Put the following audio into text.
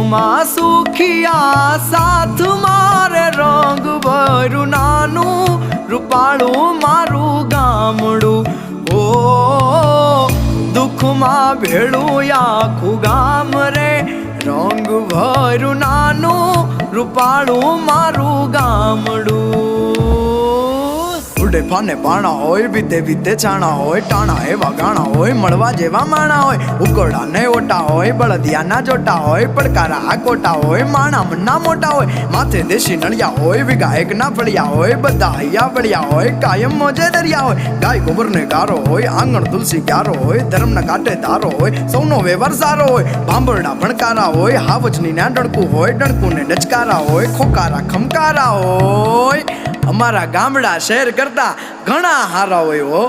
સુખમાં સુખિયા સાથ મારે રંગ ભર્યું નાનું રૂપાળું મારું ગામડું ઓ દુઃખમાં ભેળું આખું ગામ રે રંગ ભર્યું નાનું રૂપાળું મારું ગામડું ઉડે ફાને પાણા હોય વિધે વિધે છાણા હોય ટાણા એવા ગાણા હોય મળવા જેવા માણા હોય ઉકરડા ને ઓટા હોય બળદિયા ના જોટા હોય પડકારા આકોટા હોય માણા મન્ના મોટા હોય માથે દેશી નળિયા હોય વિગાયક ના ફળિયા હોય બધા હૈયા વળિયા હોય કાયમ મોજે દરિયા હોય ગાય ગોબર ને ગારો હોય આંગણ તુલસી ક્યારો હોય ધર્મ ના કાંઠે ધારો હોય સૌનો વ્યવહાર સારો હોય ભાંભરડા ભણકારા હોય હાવજની ના ડણકું હોય ડણકું ને ડચકારા હોય ખોકારા ખમકારા હોય અમારા ગામડા શહેર કરતા ઘણા હારા હોય હો।